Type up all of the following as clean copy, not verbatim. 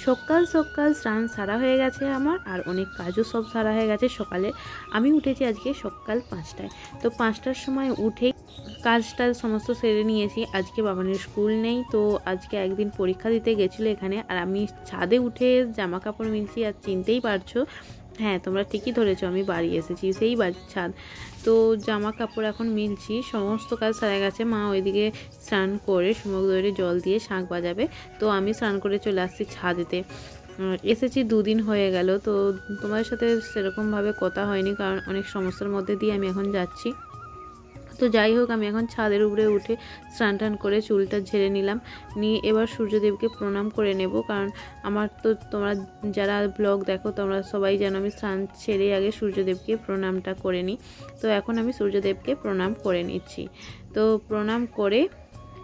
সকাল সকাল স্নান সারা হয়ে গেছে আমার, আর অনেক কাজও সব সারা হয়ে গেছে সকালে। আমি উঠেছি আজকে সকাল 5টায়। তো 5টার সময় উঠেই কাজটা সমস্ত সেরে নিয়েছি। আজকে বাবানের স্কুল নেই, তো আজকে একদিন পরীক্ষা দিতে গেছিলো এখানে। আর আমি ছাদে উঠে জামা কাপড় মিলছি, আর চিনতেই পারছো, হ্যাঁ তোমরা ঠিকই ধরেছো, আমি বাড়ি এসেছি, সেই বাড়ির ছাদ। তো জামা কাপড় এখন মিলছি, সমস্ত কাজ সারা গেছে। মা ওইদিকে স্নান করে সুমুখ দইরে জল দিয়ে শাঁখ বাজাবে, তো আমি স্নান করে চলে আসছি ছাদেতে। এসেছি 2 দিন হয়ে গেল, তো তোমাদের সাথে সেরকমভাবে কথা হয়নি, কারণ অনেক সমস্যার মধ্যে দিয়ে আমি এখন যাচ্ছি। তো যাই হোক, আমি এখন ছাদের উপরে উঠে স্নান টান করে চুলটা ঝেড়ে নিলাম, নিয়ে এবার সূর্যদেবকে প্রণাম করে নেব। কারণ আমার তো তোমরা যারা ব্লগ দেখো তোমরা সবাই জানো আমি স্নান ছেড়ে আগে সূর্যদেবকে প্রণামটা করে নিই। তো এখন আমি সূর্যদেবকে প্রণাম করে নিচ্ছি। তো প্রণাম করে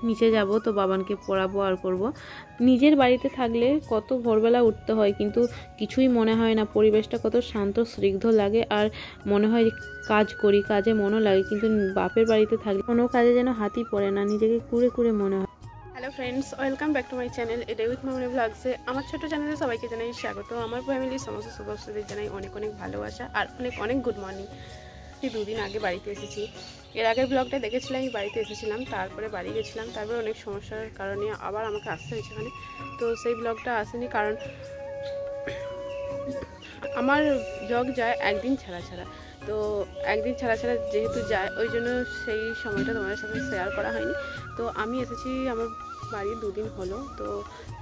নিচে যাব, তো বাবানকে পড়াবো আর করব। নিজের বাড়িতে থাকলে কত ভোরবেলা উঠতে হয়, কিন্তু কিছুই মনে হয় না, পরিবেশটা কত শান্ত স্নিগ্ধ লাগে, আর মনে হয় কাজ করি, কাজে মনও লাগে। কিন্তু বাপের বাড়িতে থাকলে কোনো কাজে যেন হাতই পড়ে না, নিজেকে কুড়ে কুড়ে মনে হয়। Hello friends, welcome back to my channel a day with Mamoni ব্লগসে। আমার ছোটো চ্যানেলে সবাইকে জানাই স্বাগত। আমার ফ্যামিলির সমস্ত সদস্যদের জানাই অনেক অনেক ভালোবাসা আর অনেক অনেক গুড মর্নিং। 2 দিন আগে বাড়িতে এসেছি। এর আগের ব্লগটা দেখেছিলাম, আমি বাড়িতে এসেছিলাম, তারপরে বাড়ি গেছিলাম, তারপরে অনেক সমস্যার কারণে আবার আমাকে আসতে হয়েছে এখানে। তো সেই ব্লগটা আসেনি, কারণ আমার ব্লগ যায় একদিন ছাড়া ছাড়া। তো একদিন ছাড়া ছাড়া যেহেতু যায়, ওই জন্য সেই সময়টা তোমাদের সাথে শেয়ার করা হয়নি। তো আমি এসেছি আমার বাড়ি 2 দিন হলো। তো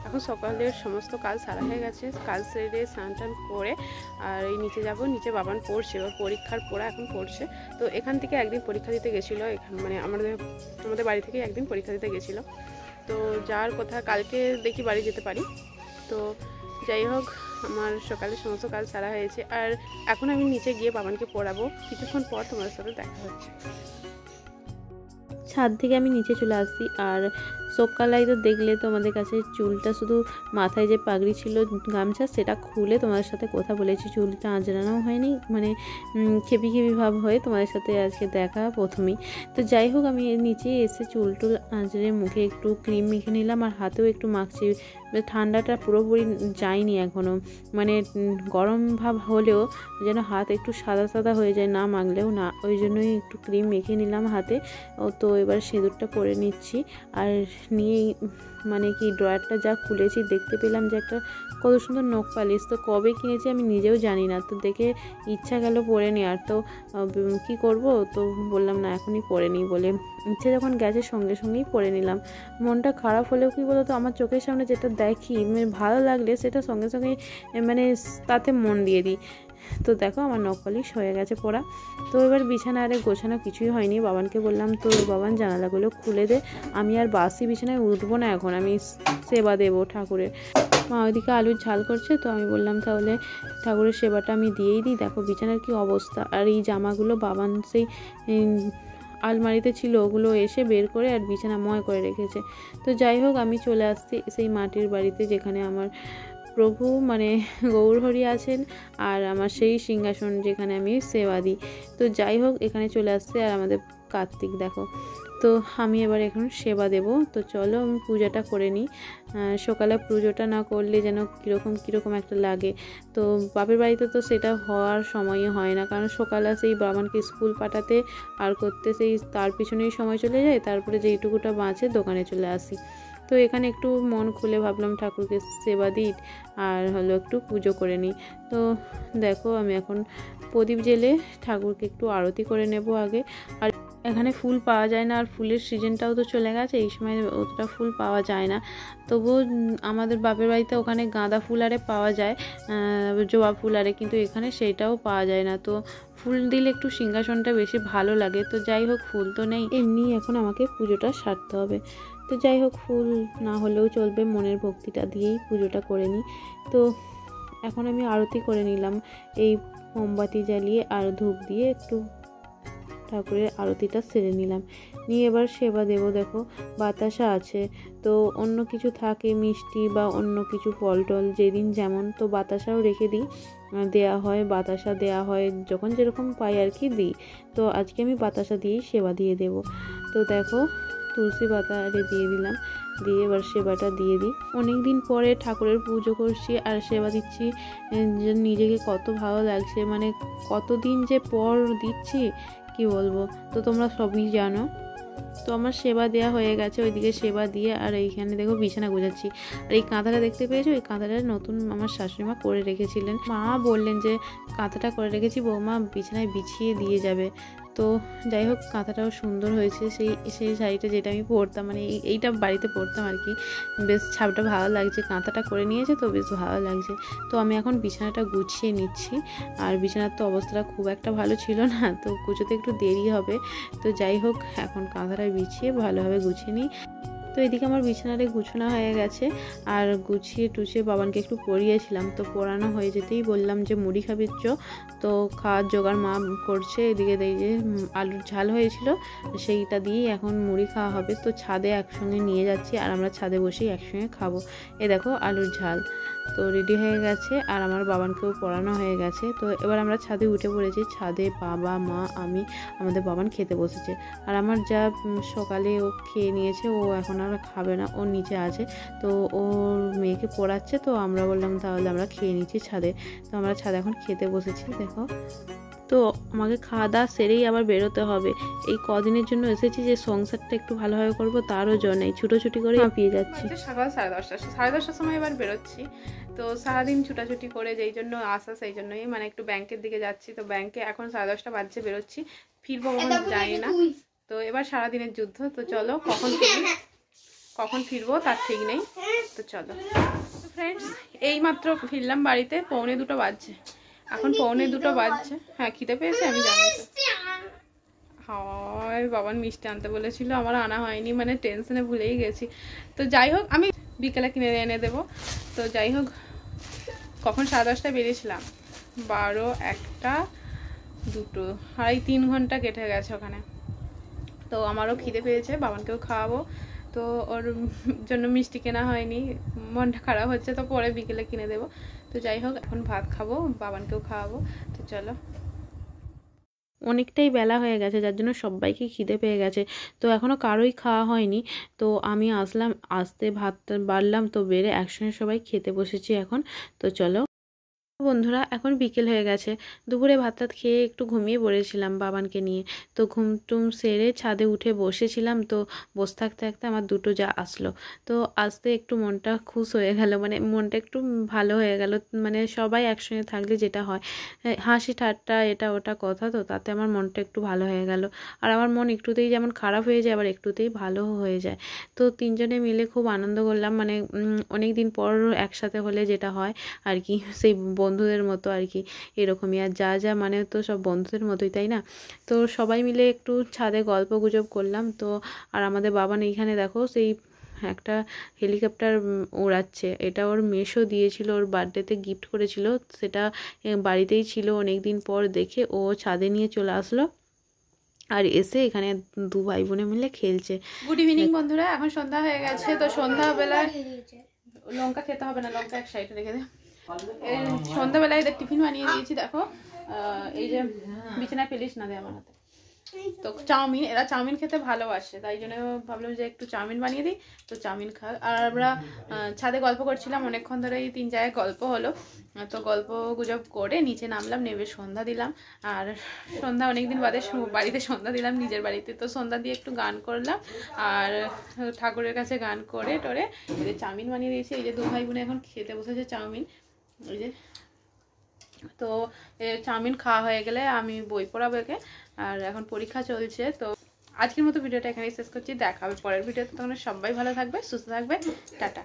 এখন সকালের সমস্ত কাজ সারা হয়ে গেছে, কাজ সেরে স্নান টান করে আর এই নিচে যাব। নিচে বাবান পড়ছে, এবার পরীক্ষার পড়া এখন পড়ছে। তো এখান থেকে একদিন পরীক্ষা দিতে গেছিলো, মানে আমাদের বাড়ি থেকে একদিন পরীক্ষা দিতে গেছিলো। তো যার কথা কালকে দেখি বাড়ি যেতে পারি। তো যাই হোক, আমার সকালে সমস্ত কাজ সারা হয়েছে, আর এখন আমি নিচে গিয়ে বাবানকে পড়াবো। কিছুক্ষণ পর তোমাদের সাথে দেখা হচ্ছে। ছাদ থেকে আমি নিচে চলে আসছি, আর সকালেই তো দেখলে তোমাদের কাছে চুলটা শুধু মাথায় যে পাগড়ি ছিল গামছা সেটা খুলে তোমাদের সাথে কথা বলেছি, চুলটা আঁচড়ানো হয়নি, মানে খেপি খেপি ভাব হয়ে তোমাদের সাথে আজকে দেখা প্রথমেই। তো যাই হোক, আমি নিচে এসে চুল টুল আঁচড়ে মুখে একটু ক্রিম মেখে নিলাম, আর হাতেও একটু মাখছি। ঠান্ডাটা পুরোপুরি যায়নি এখনও, মানে গরম ভাব হলেও যেন হাত একটু সাদা সাদা হয়ে যায় না মাখলেও না, ওই জন্যই একটু ক্রিম মেখে নিলাম হাতে। তো এবার সিঁদুরটা পরে নিচ্ছি, আর নিয়েই মানে কি ড্রয়ারটা যা খুলেছি দেখতে পেলাম যে একটা কত সুন্দর নখ পালিশ। তো কবে কিনেছি আমি নিজেও জানি না, তো দেখে ইচ্ছা গেল পরে নেওয়ার। তো কি করব, তো বললাম না এখনই পরে নিই বলে, ইচ্ছে যখন গেছে সঙ্গে সঙ্গেই পরে নিলাম। মনটা খারাপ হলেও কি বলো তো, আমার চোখের সামনে যেটা দেখি মানে ভালো লাগলে সেটা সঙ্গে সঙ্গেই মানে তাতে মন দিয়ে দিই। তো দেখো আমার নখ পালিশ হয়ে গেছে পরা। তো এবার বিছানা আরে গোছানো কিছুই হয়নি, বাবানকে বললাম তো বাবান জানালাগুলো খুলে দে, আমি আর বাসি বিছানায় উঠবো না, এখন আমি সেবা দেবো ঠাকুরের। মা ওইদিকে আলুর ঝাল করছে, তো আমি বললাম তাহলে ঠাকুরের সেবাটা আমি দিয়েই দিই। দেখো বিছানার কি অবস্থা, আর এই জামাগুলো বাবান সেই আলমারিতে ছিল, ওগুলো এসে বের করে আর বিছানা ময় করে রেখেছে। তো যাই হোক, আমি চলে আসছি সেই মাটির বাড়িতে যেখানে আমার প্রভু মানে গৌরহরি আছেন, আর আমার সেই সিংহাসন যেখানে আমি সেবা দিই। তো যাই হোক, এখানে চলে আসছে, আর আমাদের কার্তিক দেখো। তো আমি এবার এখন সেবা দেব। তো চলো আমি পূজাটা করে নিই। সকালে পুজোটা না করলে যেন কীরকম একটা লাগে। তো বাপের বাড়িতে তো সেটা হওয়ার সময়ই হয় না, কারণ সকালে সেই বাবানকে স্কুল পাঠাতে আর করতে সেই তার পিছনেই সময় চলে যায়, তারপরে যেইটুকুটা বাঁচে দোকানে চলে আসি। তো এখানে একটু মন খুলে ভাবলাম ঠাকুরকে সেবা দিই আর হলো একটু পুজো করে নিই। তো দেখো আমি এখন প্রদীপ জেলে ঠাকুরকে একটু আরতি করে নেব আগে। আর এখানে ফুল পাওয়া যায় না, আর ফুলের সিজনটাও তো চলে গেছে, এই সময় অতটা ফুল পাওয়া যায় না। তবুও আমাদের বাপের বাড়িতে ওখানে গাঁদা ফুল আরে পাওয়া যায়, জবা ফুল আরে, কিন্তু এখানে সেইটাও পাওয়া যায় না। তো ফুল দিলে একটু সিংহাসনটা বেশি ভালো লাগে। তো যাই হোক, ফুল তো নেই, এমনি এখন আমাকে পুজোটা সারতে হবে। তো যাই হোক, ফুল না হলেও চলবে, মনের ভক্তিটা দিয়েই পুজোটা করে নিই। তো এখন আমি আরতি করে নিলাম, এই মোমবাতি জ্বালিয়ে আর ধূপ দিয়ে একটু ঠাকুরের আরতিটা সেরে নিলাম, নিয়ে এবার সেবা দেব। দেখো বাতাসা আছে, তো অন্য কিছু থাকে মিষ্টি বা অন্য কিছু ফল টল যেদিন যেমন, তো বাতাসাও রেখে দিই, দেয়া হয়, বাতাসা দেয়া হয় যখন যেরকম পাই আর কি দিই। তো আজকে আমি বাতাসা দিয়েই সেবা দিয়ে দেব। তো দেখো তুলসী পাতা দিয়ে দিলাম, দিয়ে এবার সেবাটা দিয়ে দিই। অনেক দিন পরে ঠাকুরের পুজো করছি আর সেবা দিচ্ছি, নিজেকে কত ভালো লাগছে, মানে কতদিন যে পর দিচ্ছি কি বলবো। তো তোমরা সবই জানো। তো আমার সেবা দেওয়া হয়ে গেছে, ওইদিকে সেবা দিয়ে আর এইখানে দেখো বিছানা গোছাচ্ছি। আর এই কাঁথাটা দেখতে পেয়েছো, এই কাঁথাটা নতুন আমার শাশুড়িমা করে রেখেছিলেন। মা বললেন যে কাঁথাটা করে রেখেছি, বৌমা বিছানায় বিছিয়ে দিয়ে যাবে। তো যাই হোক, কাঁথাটাও সুন্দর হয়েছে। সেই শাড়িটা যেটা আমি পরতাম, মানে এইটা বাড়িতে পরতাম আর কি, বেশ ছাপটা ভালো লাগছে, কাঁথাটা করে নিয়েছে তো বেশ ভালো লাগছে। তো আমি এখন বিছানাটা গুছিয়ে নিচ্ছি। আর বিছানার তো অবস্থাটা খুব একটা ভালো ছিল না, তো গুছোতে একটু দেরি হবে। তো যাই হোক, এখন কাঁথাটা বিছিয়ে ভালোভাবে গুছিয়ে নিই। তো এদিকে আমার বিছানাটা গুছানো হয়ে গেছে, আর গুছিয়ে টুছিয়ে বাবানকে একটু পরিয়েছিলাম। তো পরানো হয়ে যেতেই বললাম যে মুড়ি খাবি চ। তো খাওয়ার জোগাড় মা করছে। এদিকে দেখি যে আলুর ঝাল হয়েছিল, সেইটা দিয়েই এখন মুড়ি খাওয়া হবে। তো ছাদে একসঙ্গে নিয়ে যাচ্ছি, আর আমরা ছাদে বসেই একসঙ্গে খাবো। এ দেখো আলুর ঝাল তো রেডি হয়ে গেছে, আর আমার বাবানকেও পড়ানো হয়ে গেছে। তো এবার আমরা ছাদে উঠে পড়েছি। ছাদে বাবা, মা, আমি, আমাদের বাবান খেতে বসেছে। আর আমার যা সকালে ও খেয়ে নিয়েছে, ও এখন আর খাবে না, ও নিচে আছে। তো ওর মেয়েকে পড়াচ্ছে, তো আমরা বললাম তাহলে আমরা খেয়ে নিচ্ছি ছাদে। তো আমরা ছাদে এখন খেতে বসেছি। দেখো, তো আমাকে খাওয়া দাওয়া সেরেই আবার বেরোতে হবে। এই কদিনের জন্য এসেছি যে সংসারটা একটু ভালোভাবে করবো, তারও জন্য এই ছুটোছুটি করে হাঁপিয়ে যাচ্ছি। সকাল 10:30 সময় এবার বেরোচ্ছি। তো সারাদিন ছুটাছুটি করে যেই জন্য আসা, সেই জন্যই মানে একটু ব্যাংকের দিকে যাচ্ছি। তো ব্যাংকে এখন 10:30 বাজছে, বেরোচ্ছি, ফিরবো কখন জানি না। তো এবার সারাদিনের যুদ্ধ। তো চলো, কখন ফিরবো তার ঠিক নেই। তো চলো ফ্রেন্ডস, এই মাত্র ফিরলাম বাড়িতে, 1:45 বাজছে। এখন 1:45 বাজছে। হ্যাঁ, খিদে পেয়েছে আমি জানি। হয়, বাবার মিষ্টি আনতে বলেছিল, আমার আনা হয়নি, মানে টেনশনে ভুলেই গেছি। তো যাই হোক, আমি বিকেলে কিনে এনে দেবো। তো যাই হোক, কখন 10:30টায় বেরিয়েছিলাম, 12, 1, 2, 3 ঘন্টা কেটে গেছে ওখানে। তো আমারও খিদে পেয়েছে, বাবানকেও খাওয়াবো। তো ওর জন্য মিষ্টি কেনা হয়নি, মনটা খারাপ হচ্ছে। তো পরে বিকেলে কিনে দেবো। তো যাই হোক, এখন ভাত খাবো, বাবানকেও খাওয়াবো। তো চলো। অনেকটাই বেলা হয়ে গেছে, যার জন্য সবাইকে খিদে পেয়ে গেছে। তো এখনও কারোই খাওয়া হয়নি। তো আমি আসতে ভাত বাড়লাম, তো বেড়ে একসঙ্গে সবাই খেতে বসেছি এখন। তো চলো বন্ধুরা, এখন বিকেল হয়ে গেছে। দুপুরে ভাত খেয়ে একটু ঘুমিয়ে পড়েছিলাম বাবানকে নিয়ে। তো ঘুমটুম সেরে ছাদে উঠে বসেছিলাম। তো বসে থাকতে থাকতে আমার দুটো যা আসলো। তো আসতে একটু মনটা খুশ হয়ে গেল, মানে মনটা একটু ভালো হয়ে গেল। মানে সবাই একসঙ্গে থাকলে যেটা হয়, হাসি ঠাট্টা এটা ওটা কথা, তো তাতে আমার মনটা একটু ভালো হয়ে গেল। আর আমার মন একটুতেই যেমন খারাপ হয়ে যায়, আবার একটুতেই ভালো হয়ে যায়। তো তিনজনে মিলে খুব আনন্দ করলাম, মানে অনেক দিন পর একসাথে হলে যেটা হয় আর কি, সেই বন্ধুদের মতো আর কি, এরকমই। আর যা মানে তো সব বন্ধুদের মতোই, তাই না? তো সবাই মিলে একটু ছাদে গল্প গুজব করলাম। তো আর আমাদের বাবান এইখানে দেখো সেই একটা হেলিকপ্টার উড়াচ্ছে। এটা ওর মেশো দিয়েছিল, ওর বার্থডেতে গিফট করেছিল, সেটা বাড়িতেই ছিল। অনেক দিন পর দেখে ও ছাদে নিয়ে চলে আসলো, আর এসে এখানে দু ভাই বোনে মিলে খেলছে। গুড ইভিনিং বন্ধুরা, এখন সন্ধ্যা হয়ে গেছে। তো সন্ধ্যাবেলায় লঙ্কা খেতে হবে না, লঙ্কা এক সাইডে রেখে দে। সন্ধ্যাবেলায় এদের টিফিন বানিয়ে দিয়েছি। দেখো, এই যে বিছানায় ফেলিস না দে আমার হাতে। তো চাউমিন, এরা চাউমিন খেতে ভালোবাসে, তাই জন্য ভাবলাম যে একটু চাউমিন বানিয়ে দিই। তো চাউমিন খাক। আর আমরা ছাদে গল্প করছিলাম অনেকক্ষণ ধরে, এই 3 জায়গায় গল্প হলো। তো গল্প গুজব করে নিচে নামলাম, নেমে সন্ধ্যা দিলাম। আর সন্ধ্যা অনেকদিন বাদে বাড়িতে সন্ধ্যা দিলাম, নিজের বাড়িতে। তো সন্ধ্যা দিয়ে একটু গান করলাম, আর ঠাকুরের কাছে গান করে টরে এদের চাউমিন বানিয়ে দিয়েছি। এই যে 2 ভাই বোনে এখন খেতে বসেছে চাউমিন, ওই যে। তো চাউমিন খাওয়া হয়ে গেলে আমি বই পড়াবো একে, আর এখন পরীক্ষা চলছে। তো আজকের মতো ভিডিওটা এখানেই শেষ করছি। দেখা হবে পরের ভিডিওতে। তখন সবাই ভালো থাকবে, সুস্থ থাকবে, টাটা।